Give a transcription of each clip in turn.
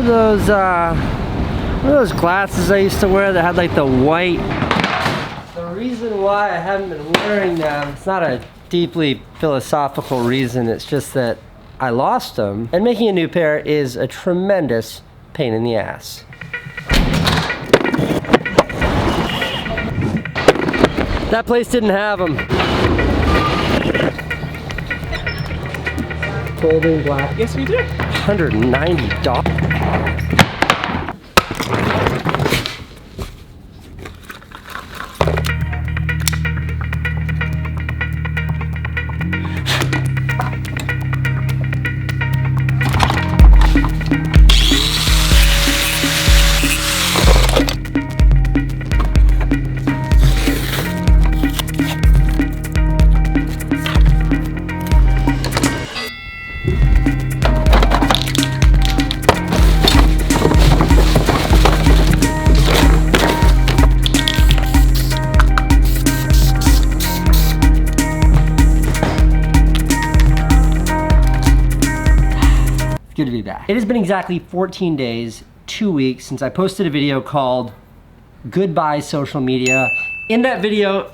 What are those glasses I used to wear that had like the white? The reason why I haven't been wearing them, it's not a deeply philosophical reason, it's just that I lost them. And making a new pair is a tremendous pain in the ass. That place didn't have them. Golden black. Yes, we do. $190. Good to be back. It has been exactly 14 days, 2 weeks since I posted a video called Goodbye Social Media. In that video,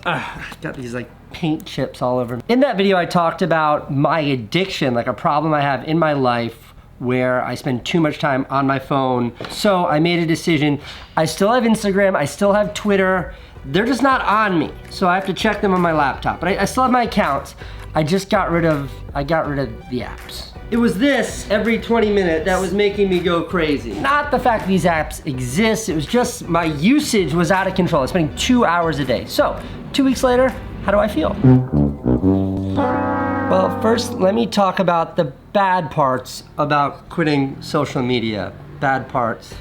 got these like paint chips all over me. In that video, I talked about my addiction, like a problem I have in my life where I spend too much time on my phone. So I made a decision. I still have Instagram, I still have Twitter. They're just not on me. So I have to check them on my laptop, but I still have my accounts. I got rid of the apps. It was this every 20 minutes that was making me go crazy. Not the fact these apps exist, it was just my usage was out of control. I was spending 2 hours a day. So, 2 weeks later, how do I feel? Well, first, let me talk about the bad parts about quitting social media. Bad parts.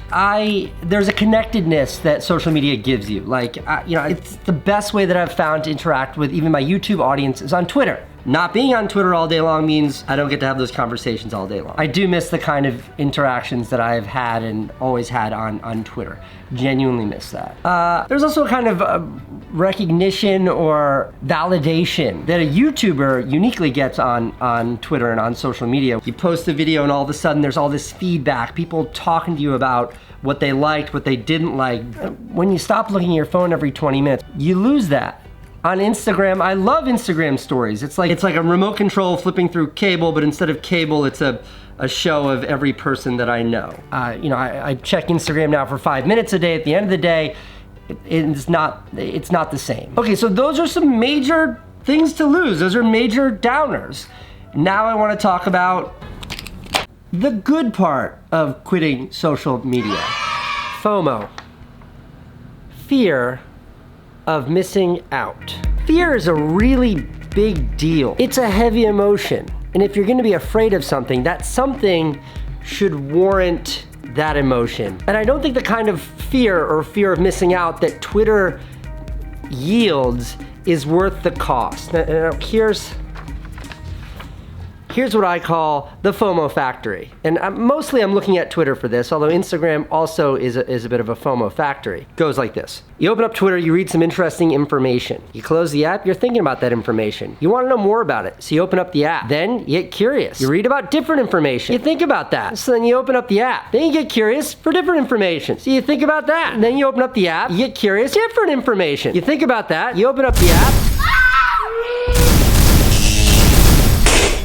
There's a connectedness that social media gives you. Like, it's the best way that I've found to interact with even my YouTube audience is on Twitter. Not being on Twitter all day long means I don't get to have those conversations all day long. I do miss the kind of interactions that I've had and always had on Twitter. Genuinely miss that. There's also a kind of recognition or validation that a YouTuber uniquely gets on Twitter and on social media. You post a video and all of a sudden there's all this feedback, people talking to you about what they liked, what they didn't like. When you stop looking at your phone every 20 minutes, you lose that. On Instagram, I love Instagram stories. It's like a remote control flipping through cable, but instead of cable, it's a show of every person that I know. I check Instagram now for 5 minutes a day. At the end of the day, it's not the same. Okay, so those are some major things to lose. Those are major downers. Now I want to talk about the good part of quitting social media. FOMO. Fear of missing out. Fear is a really big deal. It's a heavy emotion. And if you're gonna be afraid of something, that something should warrant that emotion. And I don't think the kind of fear of missing out that Twitter yields is worth the cost. Now, here's what I call the FOMO factory. And mostly I'm looking at Twitter for this, although Instagram also is a bit of a FOMO factory. Goes like this. You open up Twitter, you read some interesting information. You close the app, you're thinking about that information. You wanna know more about it, so you open up the app. Then you get curious. You read about different information. You think about that. So then you open up the app. Then you get curious for different information. So you think about that. And then you open up the app, you get curious, different information. You think about that, you open up the app.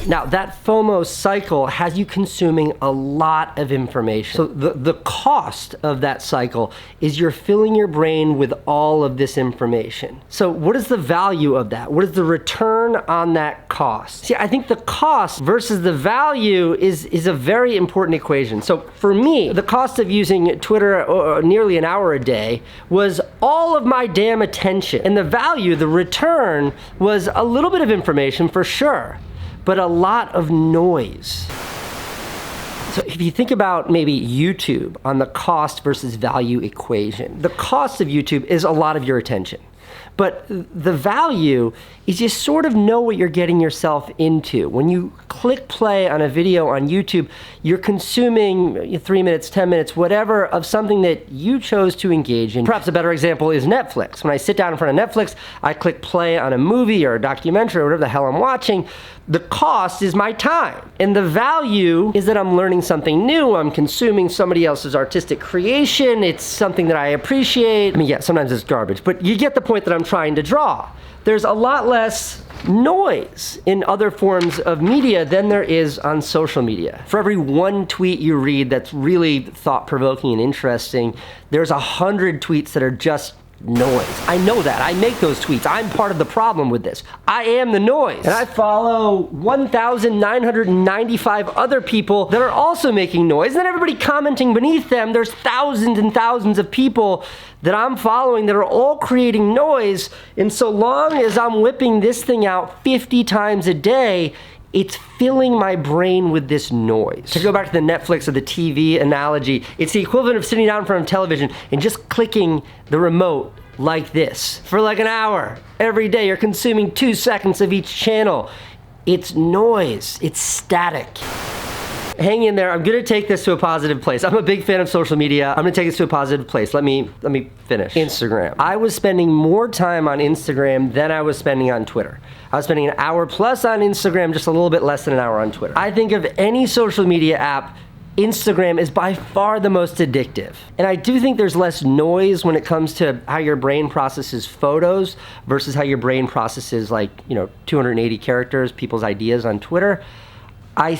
Now, that FOMO cycle has you consuming a lot of information. So the cost of that cycle is you're filling your brain with all of this information. So what is the value of that? What is the return on that cost? See, I think the cost versus the value is a very important equation. So for me, the cost of using Twitter nearly an hour a day was all of my damn attention. And the value, the return, was a little bit of information for sure, but a lot of noise. So if you think about maybe YouTube on the cost versus value equation, the cost of YouTube is a lot of your attention. But the value is you sort of know what you're getting yourself into. When you click play on a video on YouTube, you're consuming 3 minutes, 10 minutes, whatever, of something that you chose to engage in. Perhaps a better example is Netflix. When I sit down in front of Netflix, I click play on a movie or a documentary or whatever the hell I'm watching. The cost is my time. And the value is that I'm learning something new. I'm consuming somebody else's artistic creation. It's something that I appreciate. I mean, yeah, sometimes it's garbage, but you get the point that I'm trying to draw. There's a lot less noise in other forms of media than there is on social media. For every one tweet you read that's really thought-provoking and interesting, there's 100 tweets that are just noise. I know that. I make those tweets. I'm part of the problem with this. I am the noise. And I follow 1,995 other people that are also making noise. And then everybody commenting beneath them, there's thousands and thousands of people that I'm following that are all creating noise. And so long as I'm whipping this thing out 50 times a day, it's filling my brain with this noise. To go back to the Netflix or the TV analogy, it's the equivalent of sitting down in front of television and just clicking the remote like this for like an hour. Every day you're consuming 2 seconds of each channel. It's noise, it's static. Hang in there, I'm gonna take this to a positive place. I'm a big fan of social media. I'm gonna take this to a positive place. Let me finish. Instagram. I was spending more time on Instagram than I was spending on Twitter. I was spending an hour plus on Instagram, just a little bit less than an hour on Twitter. I think of any social media app, Instagram is by far the most addictive. And I do think there's less noise when it comes to how your brain processes photos versus how your brain processes 280 characters, people's ideas on Twitter. I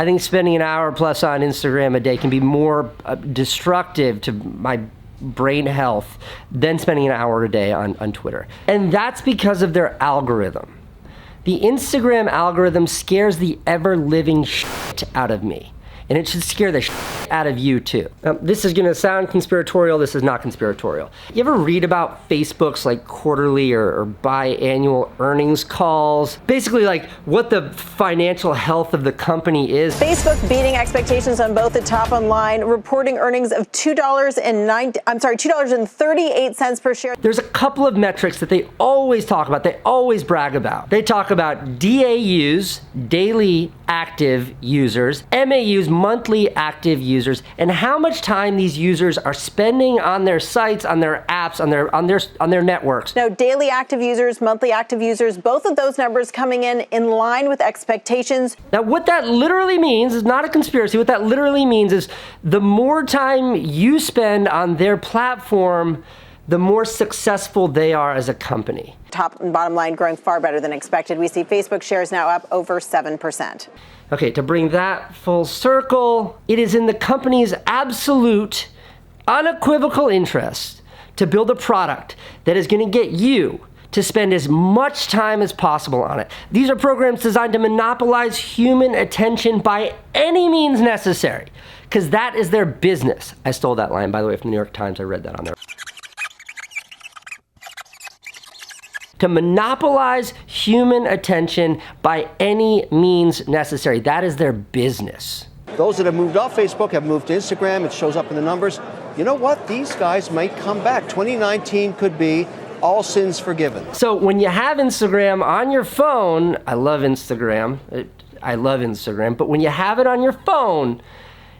think spending an hour plus on Instagram a day can be more destructive to my brain health than spending an hour a day on Twitter. And that's because of their algorithm. The Instagram algorithm scares the ever-living shit out of me. And it should scare the shit out of you too. This is gonna sound conspiratorial, this is not conspiratorial. You ever read about Facebook's quarterly or biannual earnings calls? Basically what the financial health of the company is. Facebook beating expectations on both the top and line, reporting earnings of $2.38 per share. There's a couple of metrics that they always talk about, they always brag about. They talk about DAUs, daily active users, MAUs, monthly active users, and how much time these users are spending on their sites, on their apps, on their networks. Now, daily active users, monthly active users, both of those numbers coming in line with expectations. Now, what that literally means is not a conspiracy. What that literally means is the more time you spend on their platform, the more successful they are as a company. Top and bottom line growing far better than expected. We see Facebook shares now up over 7%. Okay, to bring that full circle, it is in the company's absolute, unequivocal interest to build a product that is gonna get you to spend as much time as possible on it. These are programs designed to monopolize human attention by any means necessary, because that is their business. I stole that line, by the way, from the New York Times. I read that on there. To monopolize human attention by any means necessary. That is their business. Those that have moved off Facebook have moved to Instagram. It shows up in the numbers. You know what? These guys might come back. 2019 could be all sins forgiven. So when you have Instagram on your phone, I love Instagram. But when you have it on your phone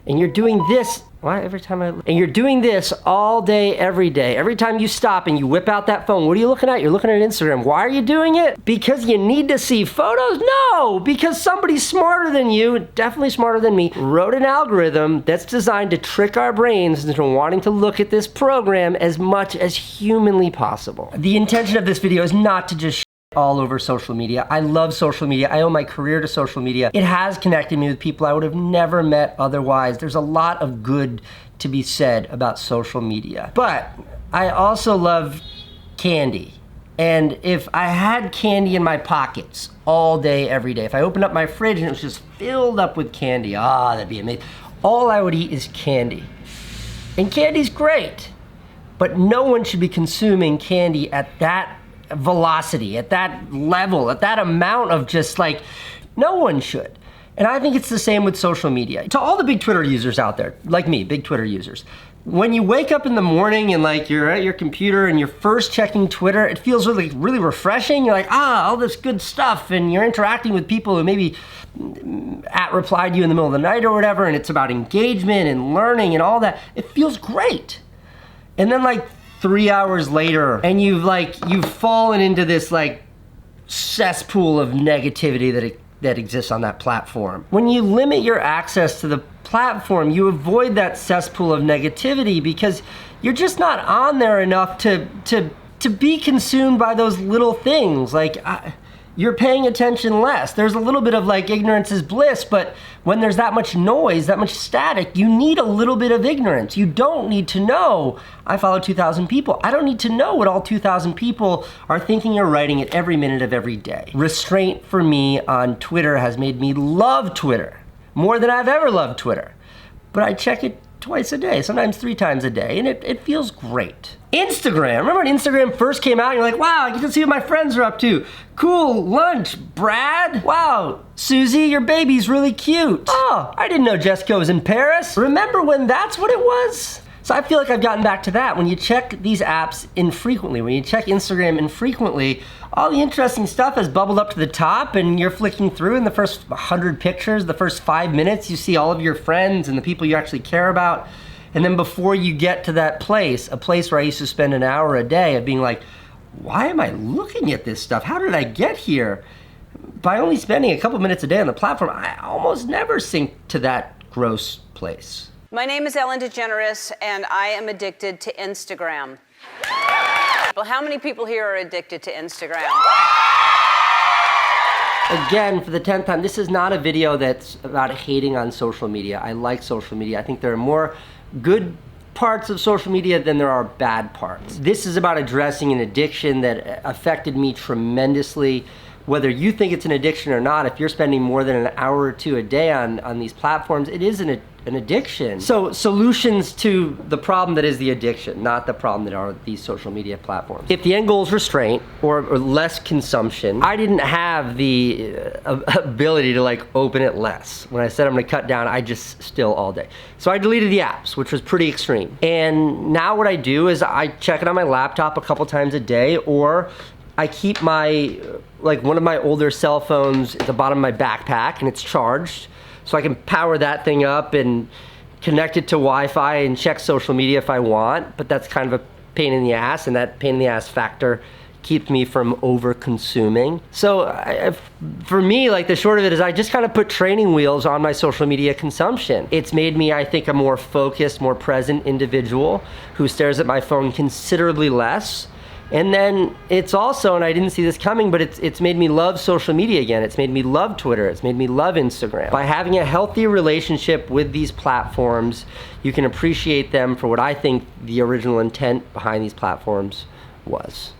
and you're doing this, and you're doing this all day, every day. Every time you stop and you whip out that phone, what are you looking at? You're looking at Instagram. Why are you doing it? Because you need to see photos? No, because somebody smarter than you, definitely smarter than me, wrote an algorithm that's designed to trick our brains into wanting to look at this program as much as humanly possible. The intention of this video is not to just all over social media. I love social media. I owe my career to social media. It has connected me with people I would have never met otherwise. There's a lot of good to be said about social media. But I also love candy. And if I had candy in my pockets all day, every day, if I opened up my fridge and it was just filled up with candy, that'd be amazing. All I would eat is candy. And candy's great, but no one should be consuming candy at that velocity, at that level, at that amount of just no one should. And I think it's the same with social media. To all the big Twitter users out there, like me, big Twitter users, when you wake up in the morning and like you're at your computer and you're first checking Twitter, it feels really, really refreshing. You're like, all this good stuff, and you're interacting with people who maybe replied to you in the middle of the night or whatever, and it's about engagement and learning and all that. It feels great. And then like 3 hours later, and you've fallen into this like cesspool of negativity that exists on that platform. When you limit your access to the platform, you avoid that cesspool of negativity because you're just not on there enough to be consumed by those little things. Like you're paying attention less. There's a little bit of like ignorance is bliss, but when there's that much noise, that much static, you need a little bit of ignorance. You don't need to know, I follow 2,000 people. I don't need to know what all 2,000 people are thinking or writing at every minute of every day. Restraint for me on Twitter has made me love Twitter more than I've ever loved Twitter. But I check it twice a day, sometimes 3 times a day, and it feels great. Instagram, remember when Instagram first came out, you're like, wow, I get to see what my friends are up to. Cool, lunch, Brad. Wow, Susie, your baby's really cute. Oh, I didn't know Jessica was in Paris. Remember when that's what it was? So I feel like I've gotten back to that. When you check these apps infrequently, when you check Instagram infrequently, all the interesting stuff has bubbled up to the top, and you're flicking through in the first 100 pictures, the first 5 minutes, you see all of your friends and the people you actually care about. And then before you get to that place, a place where I used to spend an hour a day of being like, why am I looking at this stuff? How did I get here? By only spending a couple minutes a day on the platform, I almost never sink to that gross place. My name is Ellen DeGeneres, and I am addicted to Instagram. Well, how many people here are addicted to Instagram? Again, for the 10th time, this is not a video that's about hating on social media. I like social media. I think there are more good parts of social media than there are bad parts. This is about addressing an addiction that affected me tremendously. Whether you think it's an addiction or not, if you're spending more than an hour or 2 a day on these platforms, it is an addiction. So solutions to the problem that is the addiction, not the problem that are these social media platforms. If the end goal is restraint or less consumption, I didn't have the ability to like open it less. When I said I'm gonna cut down, I just still all day. So I deleted the apps, which was pretty extreme. And now what I do is I check it on my laptop a couple times a day, or I keep my, like one of my older cell phones at the bottom of my backpack and it's charged. So I can power that thing up and connect it to Wi-Fi and check social media if I want, but that's kind of a pain in the ass, and that pain in the ass factor keeps me from over consuming. So for me, like the short of it is I just kind of put training wheels on my social media consumption. It's made me, I think, a more focused, more present individual who stares at my phone considerably less. And then it's also, and I didn't see this coming, but it's made me love social media again. It's made me love Twitter. It's made me love Instagram. By having a healthy relationship with these platforms, you can appreciate them for what I think the original intent behind these platforms was.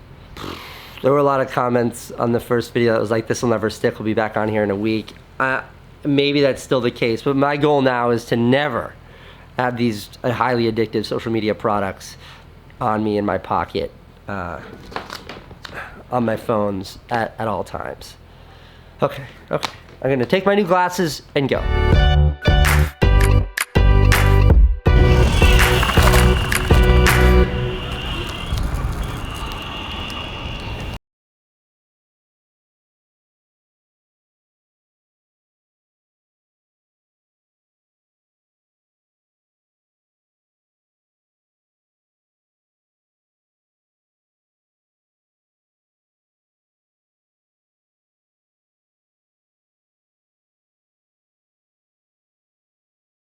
There were a lot of comments on the first video that was like, this will never stick, we'll be back on here in a week. Maybe that's still the case, but my goal now is to never have these highly addictive social media products on me in my pocket. On my phones at all times. Okay, I'm gonna take my new glasses and go.